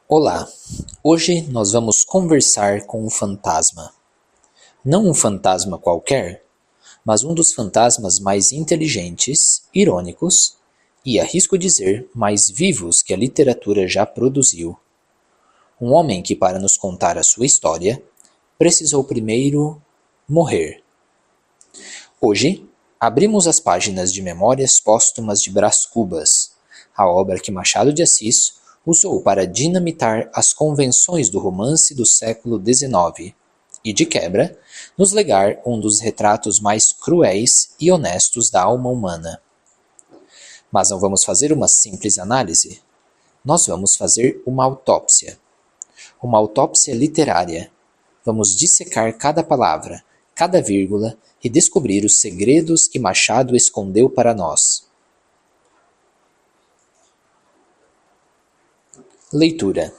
Olá, hoje nós vamos conversar com um fantasma. Não um fantasma qualquer, mas um dos fantasmas mais inteligentes, irônicos e, arrisco dizer, mais vivos que a literatura já produziu. Um homem que, para nos contar a sua história, precisou primeiro morrer. Hoje, abrimos as páginas de Memórias Póstumas de Brás Cubas, a obra que Machado de Assis usou para dinamitar as convenções do romance do século XIX e, de quebra, nos legar um dos retratos mais cruéis e honestos da alma humana. Mas não vamos fazer uma simples análise. Nós vamos fazer uma autópsia literária. Vamos dissecar cada palavra, cada vírgula e descobrir os segredos que Machado escondeu para nós. Leitura.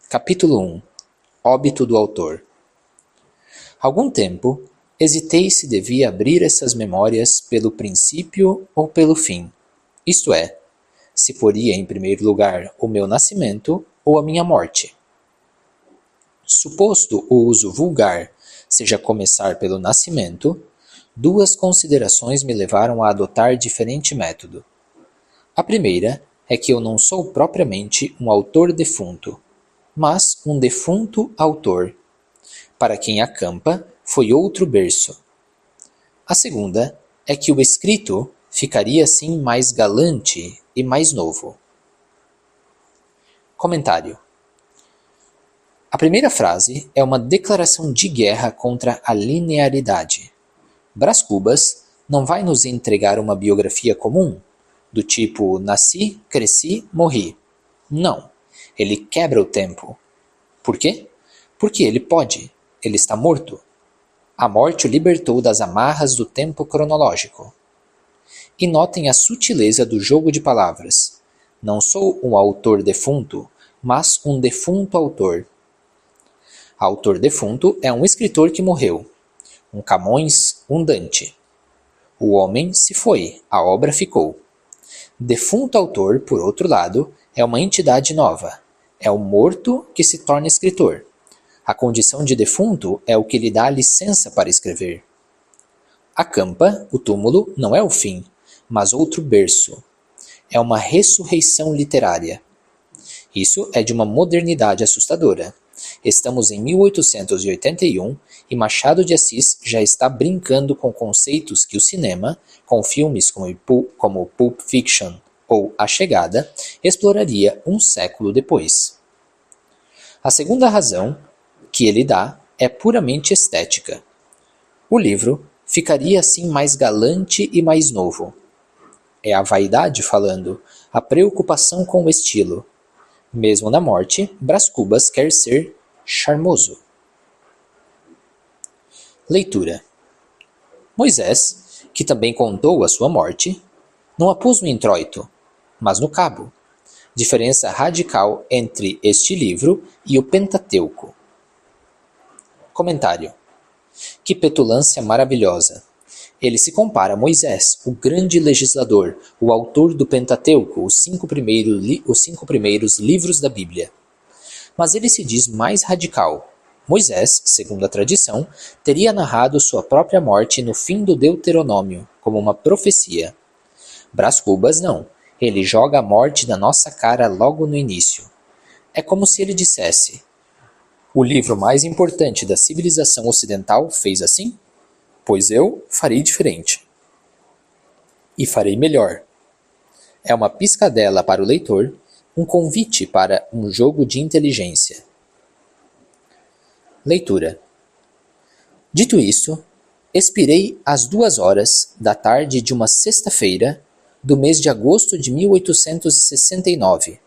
Capítulo 1. Óbito do autor. Algum tempo, hesitei se devia abrir essas memórias pelo princípio ou pelo fim, isto é, se poria em primeiro lugar o meu nascimento ou a minha morte. Suposto o uso vulgar seja começar pelo nascimento, duas considerações me levaram a adotar diferente método. A primeira é que eu não sou propriamente um autor defunto, mas um defunto autor, para quem a campa foi outro berço. A segunda é que o escrito ficaria assim mais galante e mais novo. Comentário. A primeira frase é uma declaração de guerra contra a linearidade. Brás Cubas não vai nos entregar uma biografia comum, do tipo nasci, cresci, morri. Não, ele quebra o tempo. Por quê? Porque ele pode, ele está morto. A morte o libertou das amarras do tempo cronológico. E notem a sutileza do jogo de palavras. Não sou um autor defunto, mas um defunto autor. Autor defunto é um escritor que morreu. Um Camões, um Dante. O homem se foi, a obra ficou. Defunto autor, por outro lado, é uma entidade nova. É o morto que se torna escritor. A condição de defunto é o que lhe dá a licença para escrever. A campa, o túmulo, não é o fim, mas outro berço. É uma ressurreição literária. Isso é de uma modernidade assustadora. Estamos em 1881 e Machado de Assis já está brincando com conceitos que o cinema, com filmes como Pulp Fiction ou A Chegada, exploraria um século depois. A segunda razão que ele dá é puramente estética. O livro ficaria assim mais galante e mais novo. É a vaidade falando, a preocupação com o estilo. Mesmo na morte, Brás Cubas quer ser charmoso. Leitura. Moisés, que também contou a sua morte, não a pôs no introito, mas no cabo. Diferença radical entre este livro e o Pentateuco. Comentário. Que petulância maravilhosa! Ele se compara a Moisés, o grande legislador, o autor do Pentateuco, os cinco primeiros livros da Bíblia. Mas ele se diz mais radical. Moisés, segundo a tradição, teria narrado sua própria morte no fim do Deuteronômio, como uma profecia. Brás Cubas não. Ele joga a morte na nossa cara logo no início. É como se ele dissesse: o livro mais importante da civilização ocidental fez assim? Pois eu farei diferente. E farei melhor. É uma piscadela para o leitor, um convite para um jogo de inteligência. Leitura. Dito isso, expirei às 2h da tarde de uma sexta-feira do mês de agosto de 1869,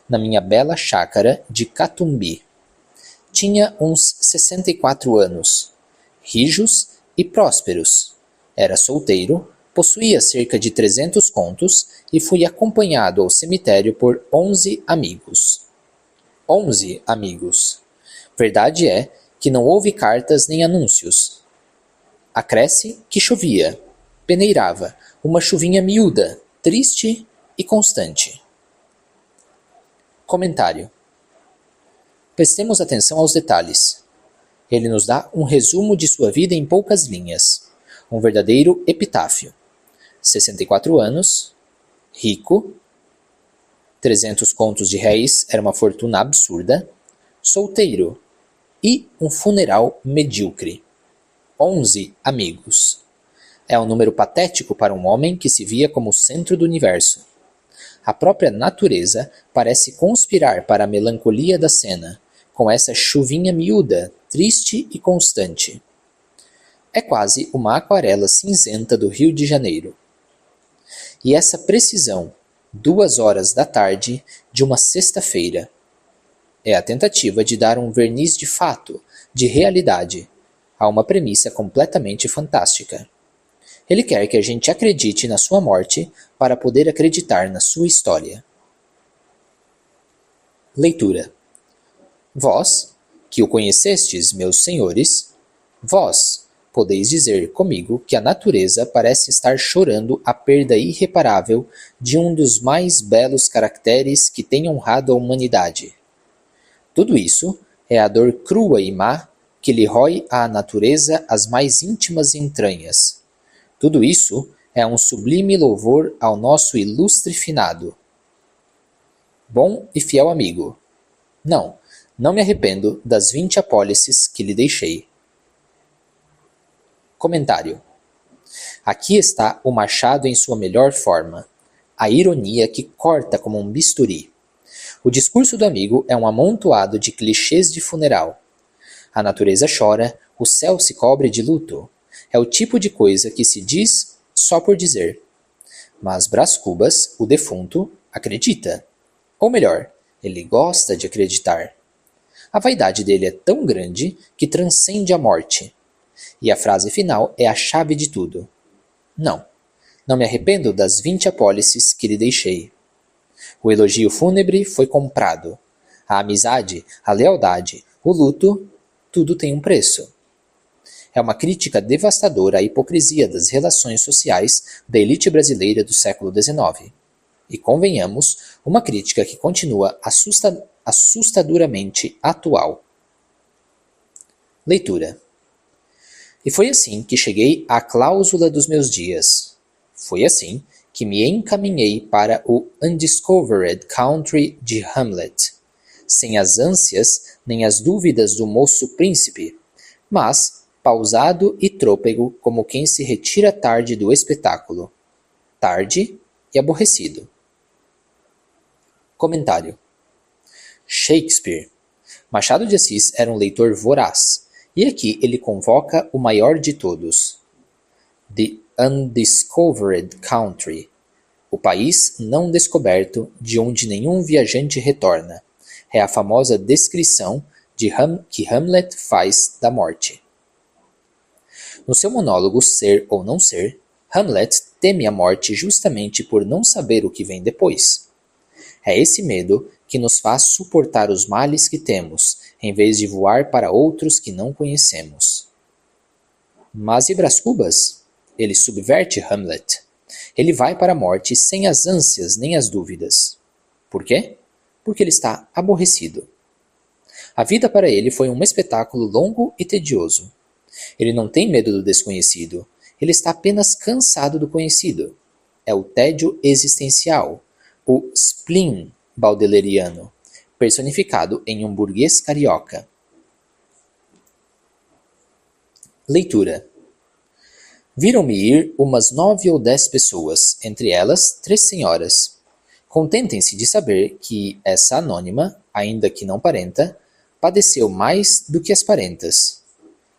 na minha bela chácara de Catumbi. Tinha uns 64 anos, rijos e prósperos. Era solteiro, possuía cerca de 300 contos e fui acompanhado ao cemitério por 11 amigos. 11 amigos. Verdade é que não houve cartas nem anúncios. Acresce que chovia, peneirava, uma chuvinha miúda, triste e constante. Comentário. Prestemos atenção aos detalhes. Ele nos dá um resumo de sua vida em poucas linhas. Um verdadeiro epitáfio. 64 anos, rico, 300 contos de réis era uma fortuna absurda, solteiro e um funeral medíocre. 11 amigos. É um número patético para um homem que se via como o centro do universo. A própria natureza parece conspirar para a melancolia da cena, com essa chuvinha miúda, triste e constante. É quase uma aquarela cinzenta do Rio de Janeiro. E essa precisão, 2 horas da tarde de uma sexta-feira, é a tentativa de dar um verniz de fato, de realidade, a uma premissa completamente fantástica. Ele quer que a gente acredite na sua morte para poder acreditar na sua história. Leitura. Vós, que o conhecestes, meus senhores, vós podeis dizer comigo que a natureza parece estar chorando a perda irreparável de um dos mais belos caracteres que tem honrado a humanidade. Tudo isso é a dor crua e má que lhe rói à natureza as mais íntimas entranhas. Tudo isso é um sublime louvor ao nosso ilustre finado. Bom e fiel amigo. Não me arrependo das 20 apólices que lhe deixei. Comentário. Aqui está o machado em sua melhor forma, a ironia que corta como um bisturi. O discurso do amigo é um amontoado de clichês de funeral. A natureza chora, o céu se cobre de luto. É o tipo de coisa que se diz só por dizer. Mas Brás Cubas, o defunto, acredita. Ou melhor, ele gosta de acreditar. A vaidade dele é tão grande que transcende a morte. E a frase final é a chave de tudo. Não me arrependo das 20 apólices que lhe deixei. O elogio fúnebre foi comprado. A amizade, a lealdade, o luto, tudo tem um preço. É uma crítica devastadora à hipocrisia das relações sociais da elite brasileira do século XIX. E convenhamos, uma crítica que continua assustadoramente atual. Leitura. E foi assim que cheguei à cláusula dos meus dias. Foi assim que me encaminhei para o Undiscovered Country de Hamlet, sem as ânsias nem as dúvidas do moço príncipe, mas pausado e trôpego como quem se retira tarde do espetáculo. Tarde e aborrecido. Comentário. Shakespeare. Machado de Assis era um leitor voraz, e aqui ele convoca o maior de todos. The Undiscovered Country. O país não descoberto de onde nenhum viajante retorna. É a famosa descrição que Hamlet faz da morte. No seu monólogo Ser ou Não Ser, Hamlet teme a morte justamente por não saber o que vem depois. É esse medo que nos faz suportar os males que temos, em vez de voar para outros que não conhecemos. Mas e Brás Cubas? Ele subverte Hamlet. Ele vai para a morte sem as ânsias nem as dúvidas. Por quê? Porque ele está aborrecido. A vida para ele foi um espetáculo longo e tedioso. Ele não tem medo do desconhecido. Ele está apenas cansado do conhecido. É o tédio existencial, o spleen baudeleriano, personificado em um burguês carioca. Leitura. Viram-me ir umas 9 ou 10 pessoas, entre elas 3 senhoras. Contentem-se de saber que essa anônima, ainda que não parenta, padeceu mais do que as parentas.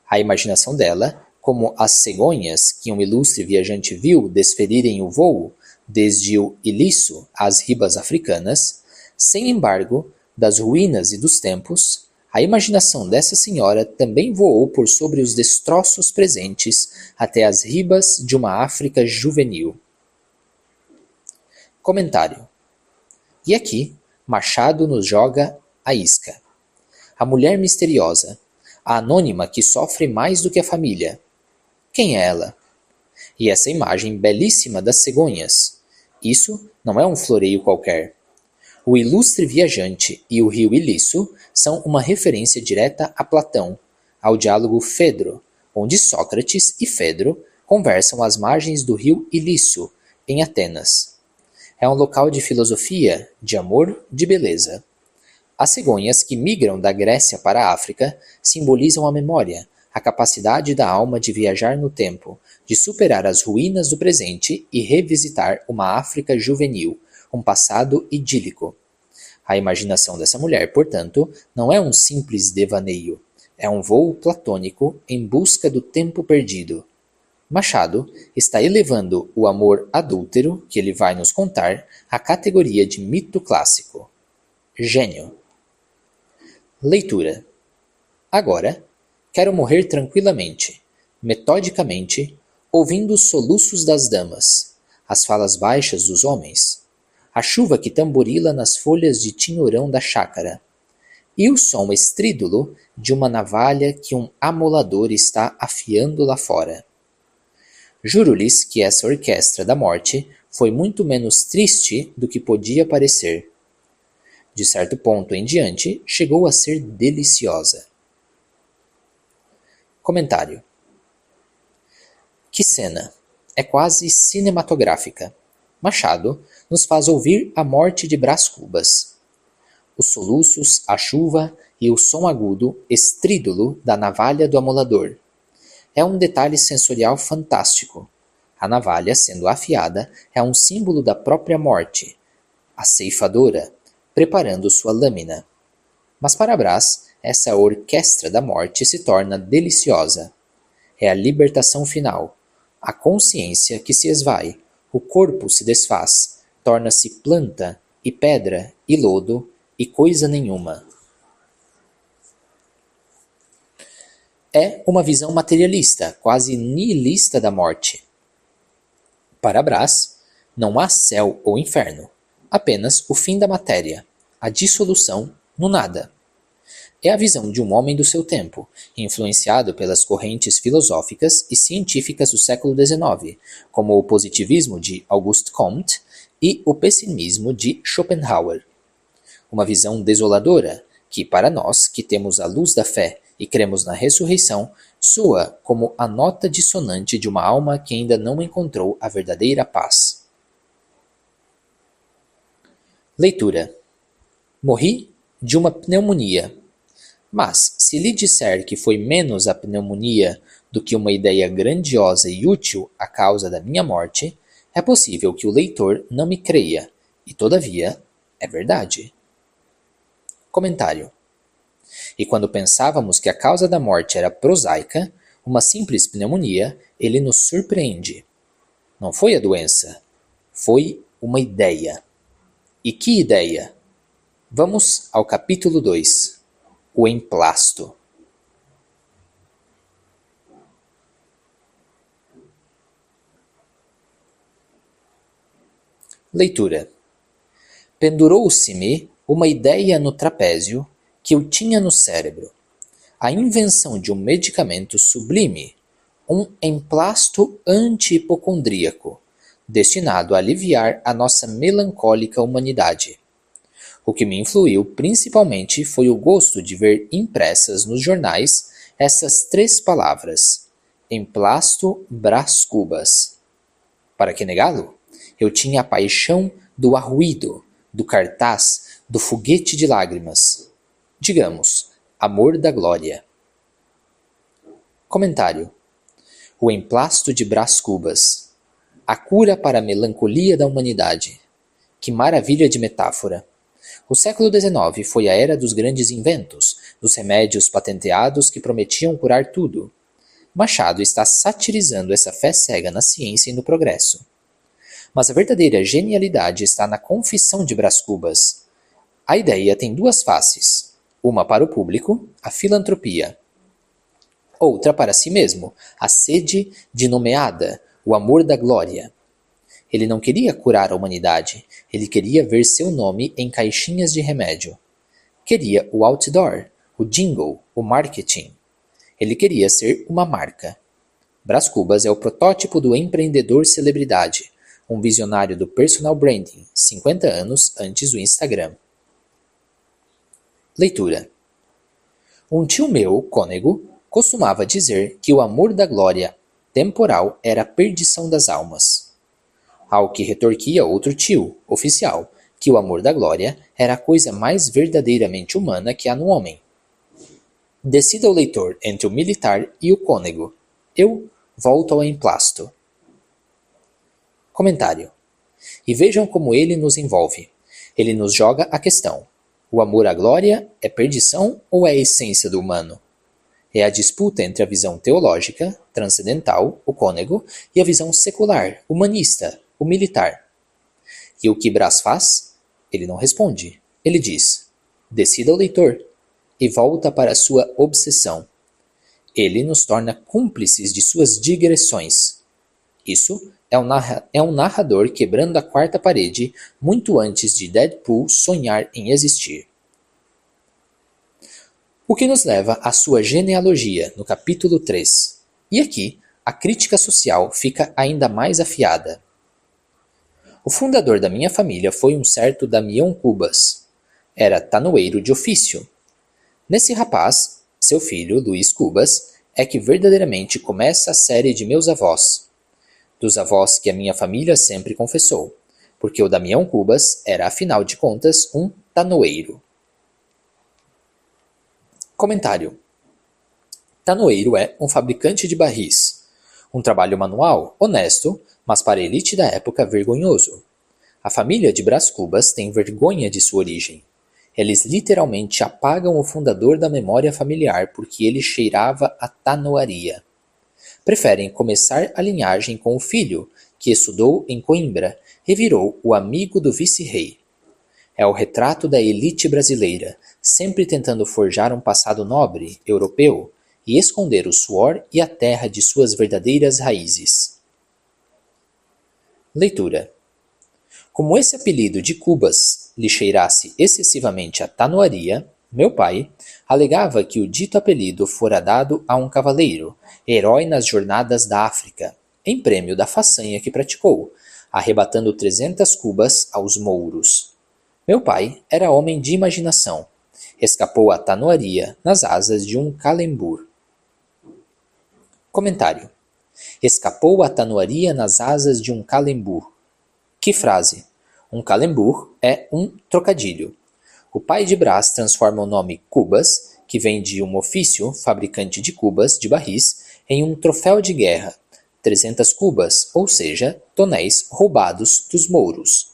A imaginação dela, como as cegonhas que um ilustre viajante viu desferirem o vôo desde o Iliço às ribas africanas, sem embargo, das ruínas e dos tempos, a imaginação dessa senhora também voou por sobre os destroços presentes até as ribas de uma África juvenil. Comentário. E aqui, Machado nos joga a isca. A mulher misteriosa, a anônima que sofre mais do que a família. Quem é ela? E essa imagem belíssima das cegonhas. Isso não é um floreio qualquer. O Ilustre Viajante e o Rio Ilisso são uma referência direta a Platão, ao diálogo Fedro, onde Sócrates e Fedro conversam às margens do rio Ilisso, em Atenas. É um local de filosofia, de amor, de beleza. As cegonhas que migram da Grécia para a África simbolizam a memória, a capacidade da alma de viajar no tempo, de superar as ruínas do presente e revisitar uma África juvenil, um passado idílico. A imaginação dessa mulher, portanto, não é um simples devaneio, é um voo platônico em busca do tempo perdido. Machado está elevando o amor adúltero, que ele vai nos contar, à categoria de mito clássico. Gênio. Leitura. Agora, quero morrer tranquilamente, metodicamente, ouvindo os soluços das damas, as falas baixas dos homens, a chuva que tamborila nas folhas de tinhorão da chácara, e o som estrídulo de uma navalha que um amolador está afiando lá fora. Juro-lhes que essa orquestra da morte foi muito menos triste do que podia parecer. De certo ponto em diante, chegou a ser deliciosa. Comentário. Que cena! É quase cinematográfica. Machado nos faz ouvir a morte de Brás Cubas. Os soluços, a chuva e o som agudo, estrídulo da navalha do amolador. É um detalhe sensorial fantástico. A navalha, sendo afiada, é um símbolo da própria morte, a ceifadora, preparando sua lâmina. Mas para Brás, essa orquestra da morte se torna deliciosa. É a libertação final, a consciência que se esvai, o corpo se desfaz, torna-se planta e pedra e lodo e coisa nenhuma. É uma visão materialista, quase nihilista da morte. Para Brás, não há céu ou inferno, apenas o fim da matéria, a dissolução no nada. É a visão de um homem do seu tempo, influenciado pelas correntes filosóficas e científicas do século XIX, como o positivismo de Auguste Comte e o pessimismo de Schopenhauer. Uma visão desoladora, que para nós, que temos a luz da fé e cremos na ressurreição, soa como a nota dissonante de uma alma que ainda não encontrou a verdadeira paz. Leitura. Morri de uma pneumonia. Mas, se lhe disser que foi menos a pneumonia do que uma ideia grandiosa e útil a causa da minha morte, é possível que o leitor não me creia, e todavia é verdade. Comentário. E quando pensávamos que a causa da morte era prosaica, uma simples pneumonia, ele nos surpreende. Não foi a doença, foi uma ideia. E que ideia? Vamos ao capítulo 2. O emplasto. Leitura. Pendurou-se-me uma ideia no trapézio que eu tinha no cérebro. A invenção de um medicamento sublime, um emplasto anti-hipocondríaco, destinado a aliviar a nossa melancólica humanidade. O que me influiu principalmente foi o gosto de ver impressas nos jornais essas 3 palavras: emplasto Brás Cubas. Para que negá-lo? Eu tinha a paixão do arruído, do cartaz, do foguete de lágrimas. Digamos, amor da glória. Comentário. O emplasto de Brás Cubas. A cura para a melancolia da humanidade. Que maravilha de metáfora! O século XIX foi a era dos grandes inventos, dos remédios patenteados que prometiam curar tudo. Machado está satirizando essa fé cega na ciência e no progresso. Mas a verdadeira genialidade está na confissão de Brás Cubas. A ideia tem 2 faces, uma para o público, a filantropia, outra para si mesmo, a sede de nomeada, o amor da glória. Ele não queria curar a humanidade, ele queria ver seu nome em caixinhas de remédio. Queria o outdoor, o jingle, o marketing. Ele queria ser uma marca. Brás Cubas é o protótipo do empreendedor celebridade, um visionário do personal branding, 50 anos antes do Instagram. Leitura. Um tio meu, cônego, costumava dizer que o amor da glória temporal era a perdição das almas. Ao que retorquia outro tio, oficial, que o amor da glória era a coisa mais verdadeiramente humana que há no homem. Decida o leitor entre o militar e o cônego. Eu volto ao emplasto. Comentário. E vejam como ele nos envolve. Ele nos joga a questão. O amor à glória é perdição ou é a essência do humano? É a disputa entre a visão teológica, transcendental, o cônego, e a visão secular, humanista, o militar. E o que Brás faz? Ele não responde. Ele diz, decida o leitor, e volta para sua obsessão. Ele nos torna cúmplices de suas digressões. Isso é um narrador quebrando a quarta parede muito antes de Deadpool sonhar em existir. O que nos leva à sua genealogia, no capítulo 3. E aqui, a crítica social fica ainda mais afiada. O fundador da minha família foi um certo Damião Cubas. Era tanoeiro de ofício. Nesse rapaz, seu filho, Luiz Cubas, é que verdadeiramente começa a série de meus avós. Dos avós que a minha família sempre confessou, porque o Damião Cubas era, afinal de contas, um tanoeiro. Comentário. Tanoeiro é um fabricante de barris. Um trabalho manual, honesto, mas para a elite da época vergonhoso. A família de Brás Cubas tem vergonha de sua origem. Eles literalmente apagam o fundador da memória familiar porque ele cheirava a tanoaria. Preferem começar a linhagem com o filho, que estudou em Coimbra e virou o amigo do vice-rei. É o retrato da elite brasileira, sempre tentando forjar um passado nobre, europeu, e esconder o suor e a terra de suas verdadeiras raízes. Leitura. Como esse apelido de Cubas lhe cheirasse excessivamente a tanoaria, meu pai alegava que o dito apelido fora dado a um cavaleiro, herói nas jornadas da África, em prêmio da façanha que praticou, arrebatando 300 cubas aos mouros. Meu pai era homem de imaginação. Escapou à tanoaria nas asas de um calembur. Comentário. Escapou à tanoaria nas asas de um calembur. Que frase! Um calembur é um trocadilho. O pai de Brás transforma o nome Cubas, que vem de um ofício, fabricante de cubas, de barris, em um troféu de guerra, 300 cubas, ou seja, tonéis roubados dos mouros.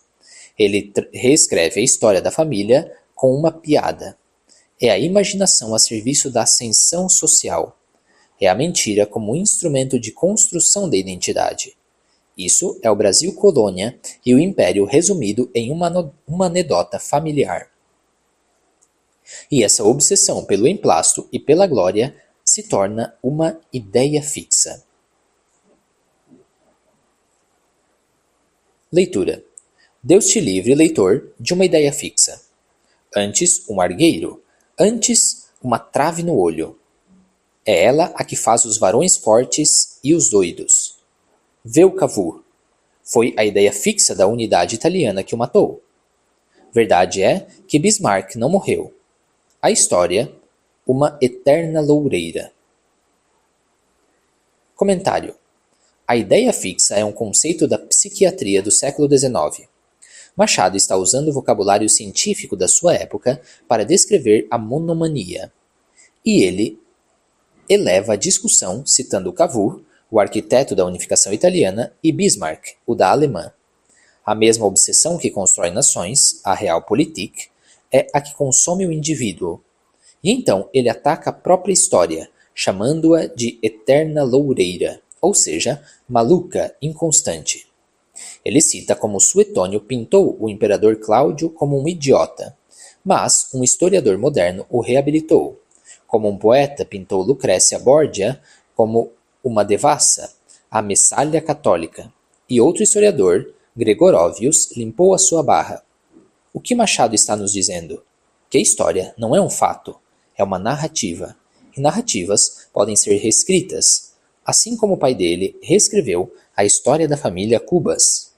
Ele reescreve a história da família com uma piada. É a imaginação a serviço da ascensão social. É a mentira como instrumento de construção da identidade. Isso é o Brasil colônia e o Império resumido em uma anedota familiar. E essa obsessão pelo emplasto e pela glória se torna uma ideia fixa. Leitura. Deus te livre, leitor, de uma ideia fixa. Antes um argueiro, antes uma trave no olho. É ela a que faz os varões fortes e os doidos. Vê o Cavour. Foi a ideia fixa da unidade italiana que o matou. Verdade é que Bismarck não morreu. A história, uma eterna loureira. Comentário. A ideia fixa é um conceito da psiquiatria do século XIX. Machado está usando o vocabulário científico da sua época para descrever a monomania. E ele eleva a discussão citando Cavour, o arquiteto da unificação italiana, e Bismarck, o da alemã. A mesma obsessão que constrói nações, a Realpolitik, é a que consome o indivíduo. E então ele ataca a própria história, chamando-a de eterna loureira, ou seja, maluca, inconstante. Ele cita como Suetônio pintou o imperador Cláudio como um idiota, mas um historiador moderno o reabilitou. Como um poeta pintou Lucrécia Borgia como uma devassa, a Messália católica, e outro historiador, Gregorovius, limpou a sua barra. O que Machado está nos dizendo? Que a história não é um fato, é uma narrativa, e narrativas podem ser reescritas, assim como o pai dele reescreveu a história da família Cubas.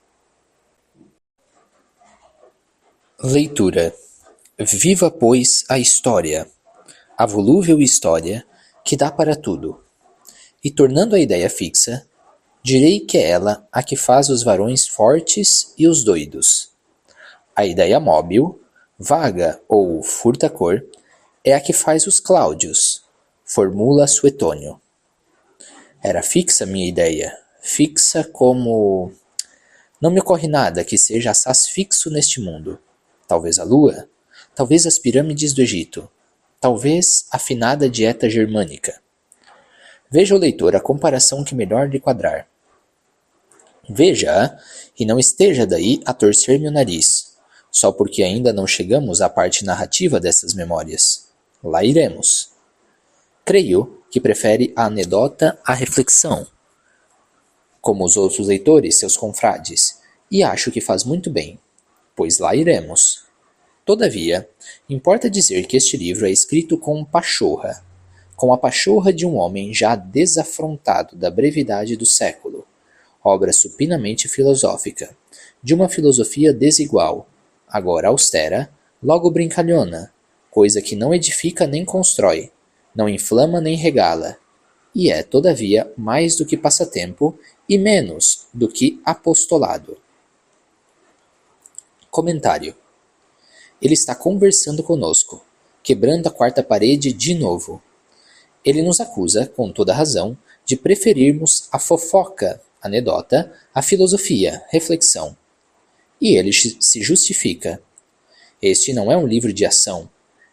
Leitura. Viva, pois, a volúvel história, que dá para tudo. E tornando a ideia fixa, direi que é ela a que faz os varões fortes e os doidos. A ideia móvel, vaga ou furta-cor, é a que faz os Cláudios, formula Suetônio. Era fixa minha ideia, fixa como... Não me ocorre nada que seja assaz fixo neste mundo. Talvez a lua, talvez as pirâmides do Egito, talvez a afinada dieta germânica. Veja o leitor a comparação que melhor lhe quadrar. Veja-a e não esteja daí a torcer-me o nariz, só porque ainda não chegamos à parte narrativa dessas memórias. Lá iremos. Creio que prefere a anedota à reflexão, como os outros leitores, seus confrades, e acho que faz muito bem, pois lá iremos. Todavia, importa dizer que este livro é escrito com pachorra, com a pachorra de um homem já desafrontado da brevidade do século, obra supinamente filosófica, de uma filosofia desigual, agora austera, logo brincalhona, coisa que não edifica nem constrói, não inflama nem regala, e é, todavia, mais do que passatempo e menos do que apostolado. Comentário. Ele está conversando conosco, quebrando a quarta parede de novo. Ele nos acusa, com toda razão, de preferirmos a fofoca, anedota, à filosofia, reflexão. E ele se justifica. Este não é um livro de ação,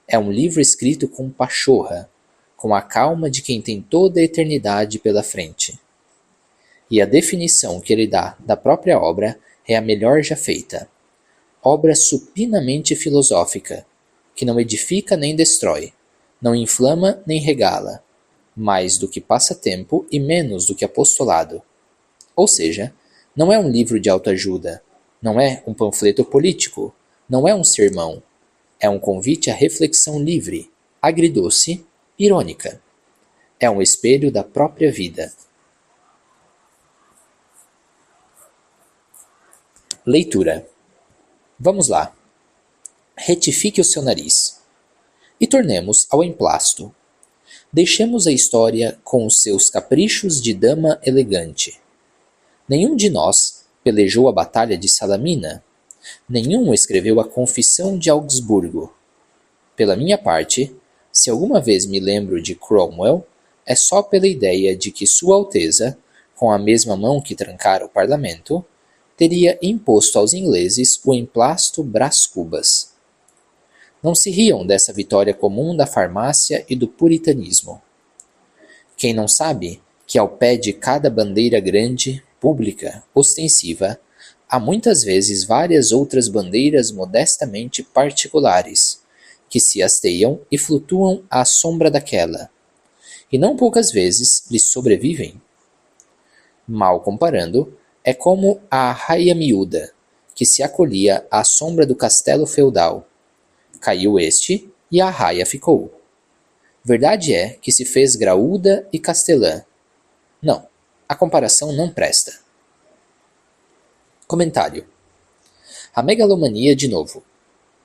é um livro escrito com pachorra, com a calma de quem tem toda a eternidade pela frente. E a definição que ele dá da própria obra é a melhor já feita. Obra supinamente filosófica, que não edifica nem destrói, não inflama nem regala, mais do que passatempo e menos do que apostolado. Ou seja, não é um livro de autoajuda, não é um panfleto político, não é um sermão, é um convite à reflexão livre, agridoce, irônica. É um espelho da própria vida. Leitura. Vamos lá. Retifique o seu nariz. E tornemos ao emplasto. Deixemos a história com os seus caprichos de dama elegante. Nenhum de nós pelejou a batalha de Salamina. Nenhum escreveu a Confissão de Augsburgo. Pela minha parte, se alguma vez me lembro de Cromwell, é só pela ideia de que Sua Alteza, com a mesma mão que trancara o parlamento, teria imposto aos ingleses o emplasto Brás Cubas. Não se riam dessa vitória comum da farmácia e do puritanismo. Quem não sabe que ao pé de cada bandeira grande, pública, ostensiva, há muitas vezes várias outras bandeiras modestamente particulares, que se hasteiam e flutuam à sombra daquela, e não poucas vezes lhes sobrevivem? Mal comparando, é como a arraia miúda, que se acolhia à sombra do castelo feudal. Caiu este, e a arraia ficou. Verdade é que se fez graúda e castelã. Não, a comparação não presta. Comentário. A megalomania de novo.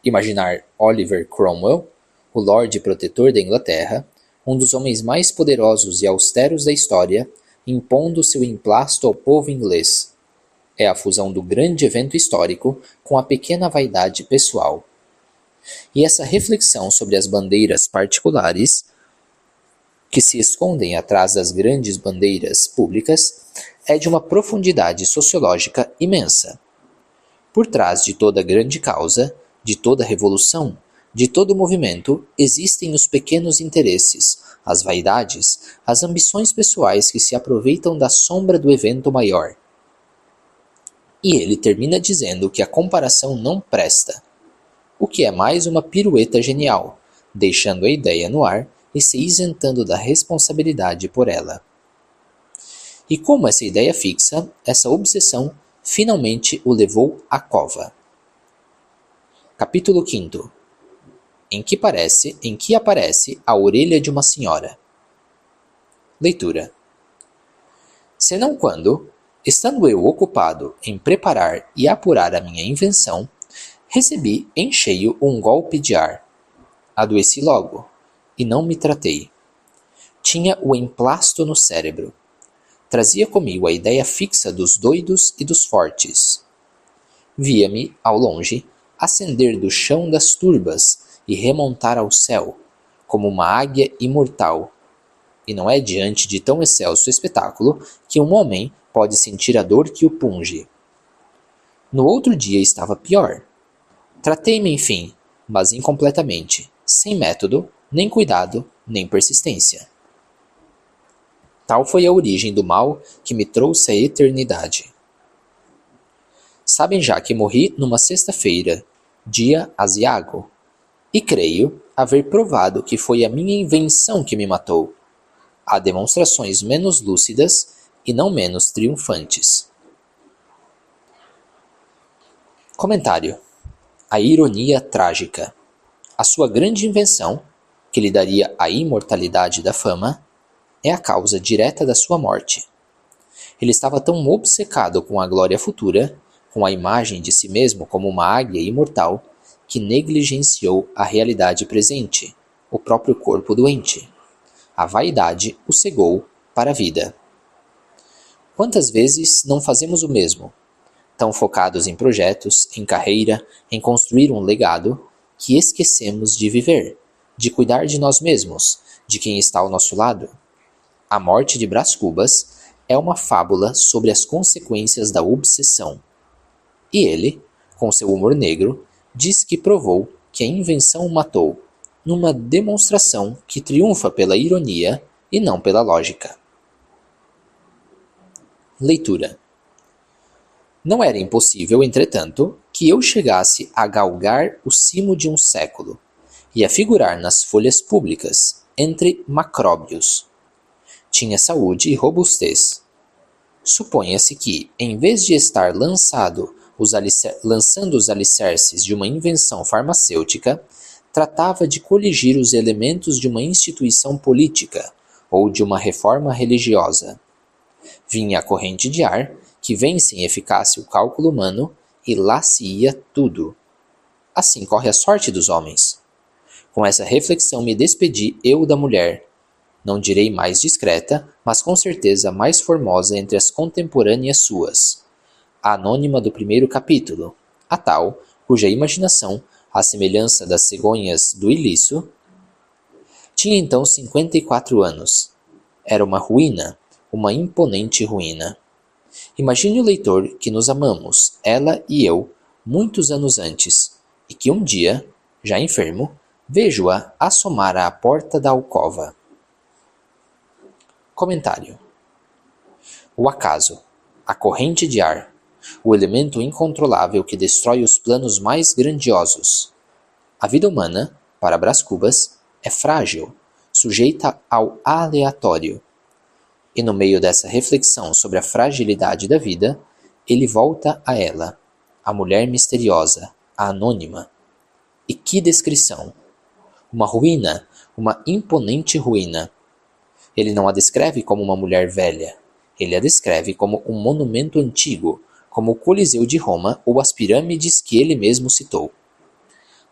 Imaginar Oliver Cromwell, o Lorde Protetor da Inglaterra, um dos homens mais poderosos e austeros da história, impondo seu emplasto ao povo inglês. É a fusão do grande evento histórico com a pequena vaidade pessoal. E essa reflexão sobre as bandeiras particulares, que se escondem atrás das grandes bandeiras públicas, é de uma profundidade sociológica imensa. Por trás de toda grande causa, de toda revolução, de todo movimento, existem os pequenos interesses, as vaidades, as ambições pessoais que se aproveitam da sombra do evento maior. E ele termina dizendo que a comparação não presta, o que é mais uma pirueta genial, deixando a ideia no ar e se isentando da responsabilidade por ela. E como essa ideia fixa, essa obsessão finalmente o levou à cova. Capítulo 5. Em que aparece a orelha de uma senhora. Leitura. Senão quando, estando eu ocupado em preparar e apurar a minha invenção, Recebi em cheio um golpe de ar. Adoeci logo, e não me tratei. Tinha o emplasto no cérebro. Trazia comigo a ideia fixa dos doidos e dos fortes. Via-me, ao longe, ascender do chão das turbas e remontar ao céu, como uma águia imortal. E não é diante de tão excelso espetáculo que um homem pode sentir a dor que o punge. No outro dia estava pior. Tratei-me, enfim, mas incompletamente, sem método, nem cuidado, nem persistência. Tal foi a origem do mal que me trouxe à eternidade. Sabem já que morri numa sexta-feira, dia aziago, e creio haver provado que foi a minha invenção que me matou. Há demonstrações menos lúcidas e não menos triunfantes. Comentário: a ironia trágica. A sua grande invenção, que lhe daria a imortalidade da fama, é a causa direta da sua morte. Ele estava tão obcecado com a glória futura, com a imagem de si mesmo como uma águia imortal, que negligenciou a realidade presente, o próprio corpo doente. A vaidade o cegou para a vida. Quantas vezes não fazemos o mesmo, tão focados em projetos, em carreira, em construir um legado, que esquecemos de viver, de cuidar de nós mesmos, de quem está ao nosso lado? A morte de Brás Cubas é uma fábula sobre as consequências da obsessão. E ele, com seu humor negro, diz que provou que a invenção o matou, numa demonstração que triunfa pela ironia e não pela lógica. Leitura. Não era impossível, entretanto, que eu chegasse a galgar o cimo de um século e a figurar nas folhas públicas, entre macróbios. Tinha saúde e robustez. Suponha-se que, em vez de estar lançando os alicerces de uma invenção farmacêutica, tratava de coligir os elementos de uma instituição política ou de uma reforma religiosa. Vinha a corrente de ar, que vence em eficácia o cálculo humano, e lá se ia tudo. Assim corre a sorte dos homens. Com essa reflexão me despedi eu da mulher, não direi mais discreta, mas com certeza mais formosa entre as contemporâneas suas, a anônima do primeiro capítulo, a tal cuja imaginação, à semelhança das cegonhas do Ilício, tinha então 54 anos. Era uma ruína, uma imponente ruína. Imagine o leitor que nos amamos, ela e eu, muitos anos antes, e que um dia, já enfermo, vejo-a assomar à porta da alcova. Comentário: o acaso, a corrente de ar, o elemento incontrolável que destrói os planos mais grandiosos. A vida humana, para Brás Cubas, é frágil, sujeita ao aleatório. E no meio dessa reflexão sobre a fragilidade da vida, ele volta a ela, a mulher misteriosa, a anônima. E que descrição! Uma ruína, uma imponente ruína. Ele não a descreve como uma mulher velha. Ele a descreve como um monumento antigo, como o Coliseu de Roma ou as pirâmides que ele mesmo citou.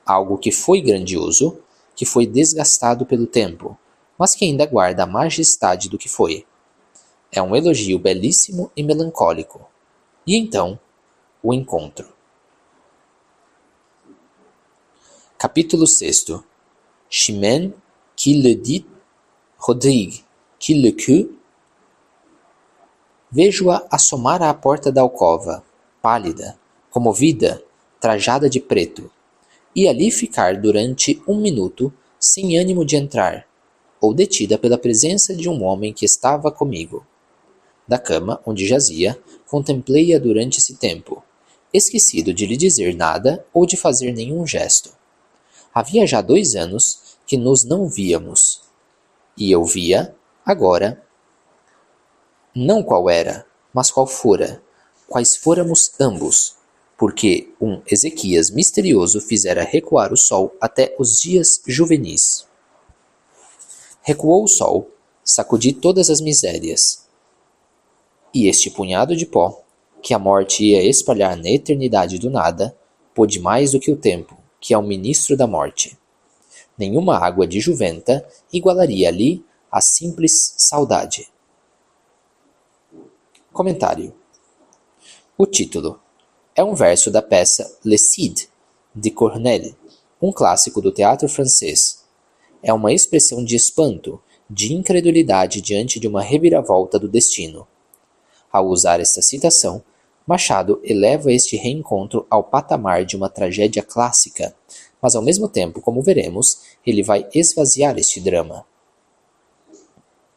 Algo que foi grandioso, que foi desgastado pelo tempo, mas que ainda guarda a majestade do que foi. É um elogio belíssimo e melancólico. E então, o encontro. Capítulo 6. Chimène qui le dit, Rodrigue qui le que. Vejo-a assomar à porta da alcova, pálida, comovida, trajada de preto, e ali ficar durante 1 minuto, sem ânimo de entrar, ou detida pela presença de um homem que estava comigo. Da cama onde jazia, contemplei-a durante esse tempo, esquecido de lhe dizer nada ou de fazer nenhum gesto. Havia já 2 anos que nos não víamos, e eu via, agora, não qual era, mas qual fora, quais fôramos ambos, porque um Ezequias misterioso fizera recuar o sol até os dias juvenis. Recuou o sol, sacudi todas as misérias, e este punhado de pó, que a morte ia espalhar na eternidade do nada, pôde mais do que o tempo, que é o ministro da morte. Nenhuma água de juventa igualaria ali a simples saudade. Comentário. O título é um verso da peça Le Cid, de Corneille, um clássico do teatro francês. É uma expressão de espanto, de incredulidade diante de uma reviravolta do destino. Ao usar esta citação, Machado eleva este reencontro ao patamar de uma tragédia clássica, mas ao mesmo tempo, como veremos, ele vai esvaziar este drama.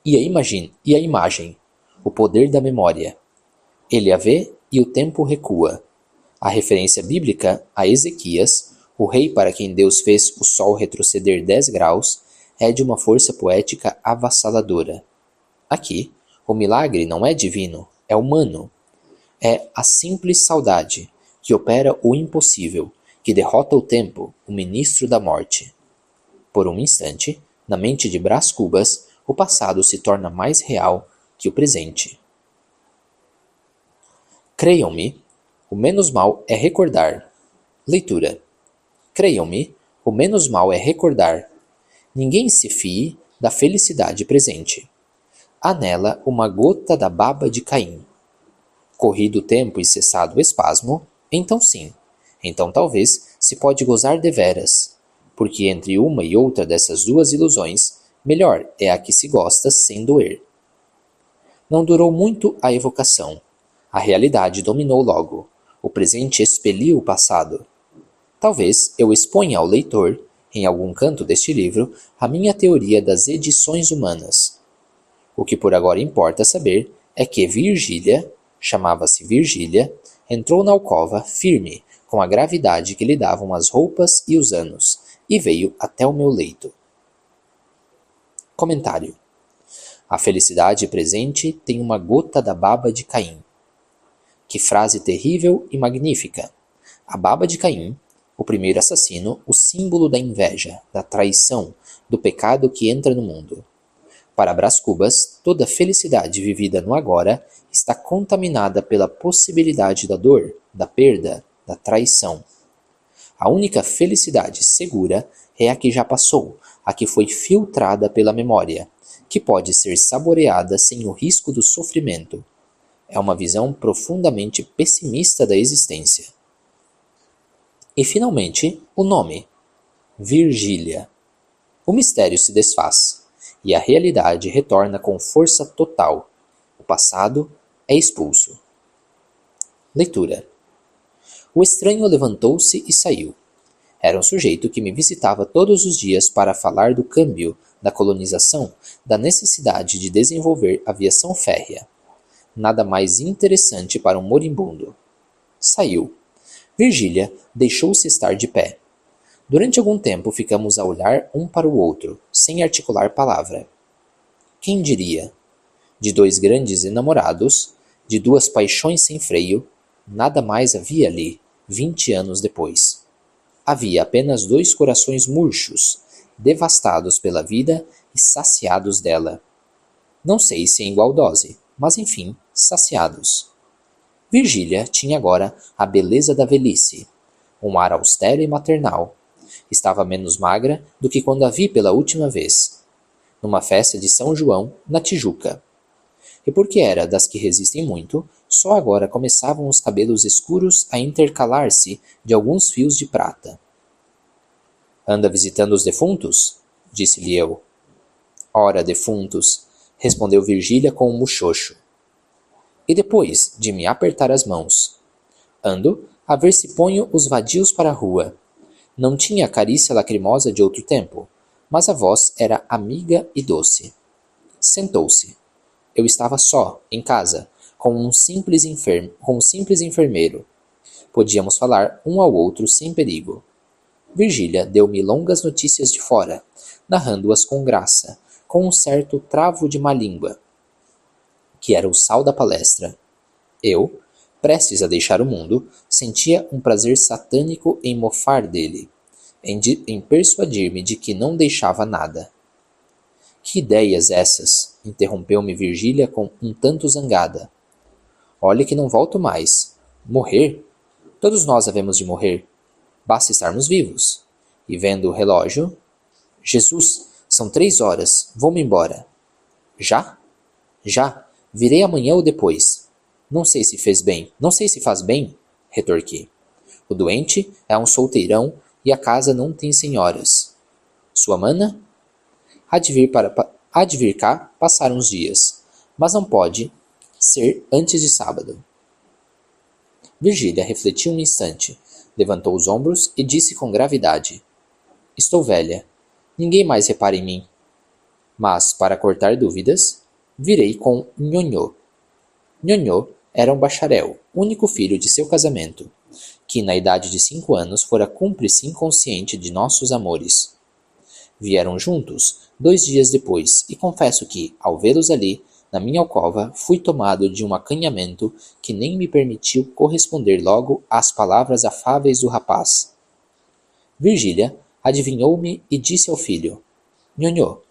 E a imagem, o poder da memória. Ele a vê e o tempo recua. A referência bíblica a Ezequias, o rei para quem Deus fez o sol retroceder 10 graus, é de uma força poética avassaladora. Aqui, o milagre não é divino, é humano. É a simples saudade que opera o impossível, que derrota o tempo, o ministro da morte. Por um instante, na mente de Brás Cubas, o passado se torna mais real que o presente. Creiam-me, o menos mal é recordar. Leitura. Creiam-me, o menos mal é recordar. Ninguém se fie da felicidade presente. Há nela uma gota da baba de Caim. Corrido o tempo e cessado o espasmo, então sim, então talvez se pode gozar deveras, porque entre uma e outra dessas duas ilusões, melhor é a que se gosta sem doer. Não durou muito a evocação. A realidade dominou logo. O presente expeliu o passado. Talvez eu exponha ao leitor, em algum canto deste livro, a minha teoria das edições humanas. O que por agora importa saber é que Virgília, chamava-se Virgília, entrou na alcova firme, com a gravidade que lhe davam as roupas e os anos, e veio até o meu leito. Comentário. A felicidade presente tem uma gota da baba de Caim. Que frase terrível e magnífica! A baba de Caim, o primeiro assassino, o símbolo da inveja, da traição, do pecado que entra no mundo. Para Brás Cubas, toda felicidade vivida no agora está contaminada pela possibilidade da dor, da perda, da traição. A única felicidade segura é a que já passou, a que foi filtrada pela memória, que pode ser saboreada sem o risco do sofrimento. É uma visão profundamente pessimista da existência. E finalmente, o nome. Virgília. O mistério se desfaz, e a realidade retorna com força total. O passado é expulso. Leitura. O estranho levantou-se e saiu. Era um sujeito que me visitava todos os dias para falar do câmbio, da colonização, da necessidade de desenvolver aviação férrea. Nada mais interessante para um moribundo. Saiu. Virgília deixou-se estar de pé. Durante algum tempo ficamos a olhar um para o outro, sem articular palavra. Quem diria? De dois grandes enamorados, de duas paixões sem freio, nada mais havia ali, 20 anos depois. Havia apenas dois corações murchos, devastados pela vida e saciados dela. Não sei se em igual dose, mas enfim, saciados. Virgília tinha agora a beleza da velhice, um ar austero e maternal. Estava menos magra do que quando a vi pela última vez, numa festa de São João, na Tijuca. E porque era das que resistem muito, só agora começavam os cabelos escuros a intercalar-se de alguns fios de prata. Anda visitando os defuntos? Disse-lhe eu. Ora, defuntos, respondeu Virgília com um muxoxo. E depois de me apertar as mãos? Ando a ver se ponho os vadios para a rua. Não tinha a carícia lacrimosa de outro tempo, mas a voz era amiga e doce. Sentou-se. Eu estava só, em casa, com um simples enfermeiro. Podíamos falar um ao outro sem perigo. Virgília deu-me longas notícias de fora, narrando-as com graça, com um certo travo de má língua, que era o sal da palestra. Eu, prestes a deixar o mundo, sentia um prazer satânico em mofar dele, em persuadir-me de que não deixava nada. Que ideias essas? Interrompeu-me Virgília com um tanto zangada. Olhe que não volto mais. Morrer? Todos nós havemos de morrer. Basta estarmos vivos. E vendo o relógio, Jesus, são 3 horas, vou-me embora. Já? Já. Virei amanhã ou depois. Não sei se fez bem, não sei se faz bem, retorqui. O doente é um solteirão e a casa não tem senhoras. Sua mana? Há de vir cá passar uns dias, mas não pode ser antes de sábado. Virgília refletiu um instante, levantou os ombros e disse com gravidade: Estou velha. Ninguém mais repara em mim. Mas, para cortar dúvidas, virei com Nhonhô. Nhonhô era um bacharel, único filho de seu casamento, que na idade de 5 anos fora cúmplice inconsciente de nossos amores. Vieram juntos 2 dias depois, e confesso que, ao vê-los ali, na minha alcova, fui tomado de um acanhamento que nem me permitiu corresponder logo às palavras afáveis do rapaz. Virgília adivinhou-me e disse ao filho: Nhonhô,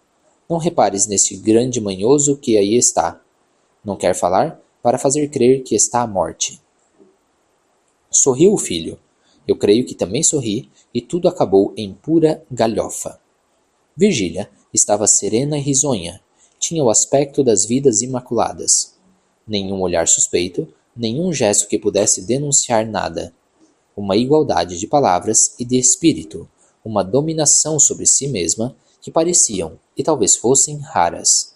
não repares neste grande manhoso que aí está. Não quer falar para fazer crer que está à morte. Sorriu o filho. Eu creio que também sorri, e tudo acabou em pura galhofa. Virgília estava serena e risonha. Tinha o aspecto das vidas imaculadas. Nenhum olhar suspeito, nenhum gesto que pudesse denunciar nada. Uma igualdade de palavras e de espírito, uma dominação sobre si mesma que pareciam, e talvez fossem, raras.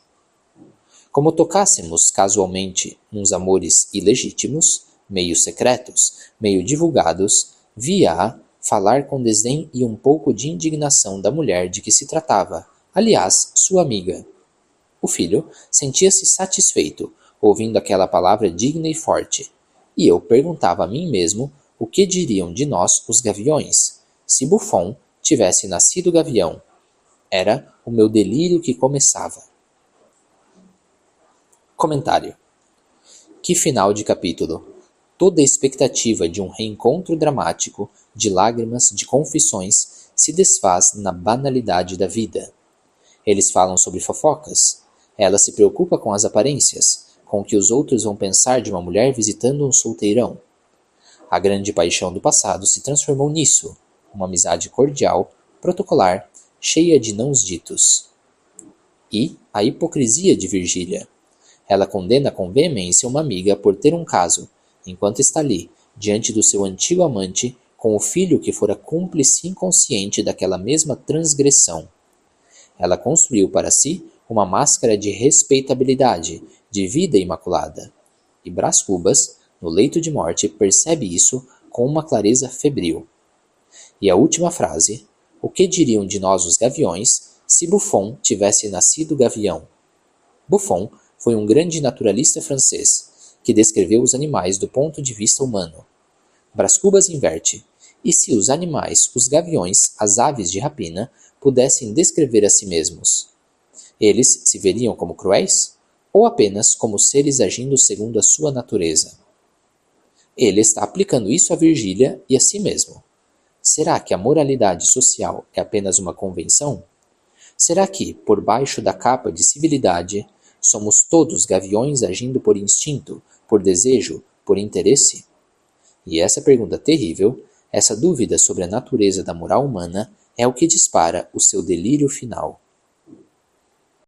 Como tocássemos casualmente uns amores ilegítimos, meio secretos, meio divulgados, via-a falar com desdém e um pouco de indignação da mulher de que se tratava, aliás, sua amiga. O filho sentia-se satisfeito, ouvindo aquela palavra digna e forte, e eu perguntava a mim mesmo o que diriam de nós os gaviões, se Buffon tivesse nascido gavião. Era o meu delírio que começava. Comentário. Que final de capítulo! Toda a expectativa de um reencontro dramático, de lágrimas, de confissões, se desfaz na banalidade da vida. Eles falam sobre fofocas. Ela se preocupa com as aparências, com o que os outros vão pensar de uma mulher visitando um solteirão. A grande paixão do passado se transformou nisso, uma amizade cordial, protocolar, cheia de nãos ditos. E a hipocrisia de Virgília. Ela condena com veemência uma amiga por ter um caso, enquanto está ali, diante do seu antigo amante, com o filho que fora cúmplice inconsciente daquela mesma transgressão. Ela construiu para si uma máscara de respeitabilidade, de vida imaculada. E Brás Cubas, no leito de morte, percebe isso com uma clareza febril. E a última frase: o que diriam de nós os gaviões se Buffon tivesse nascido gavião? Buffon foi um grande naturalista francês, que descreveu os animais do ponto de vista humano. Brás Cubas inverte: e se os animais, os gaviões, as aves de rapina, pudessem descrever a si mesmos? Eles se veriam como cruéis? Ou apenas como seres agindo segundo a sua natureza? Ele está aplicando isso a Virgília e a si mesmo. Será que a moralidade social é apenas uma convenção? Será que, por baixo da capa de civilidade, somos todos gaviões agindo por instinto, por desejo, por interesse? E essa pergunta terrível, essa dúvida sobre a natureza da moral humana, é o que dispara o seu delírio final.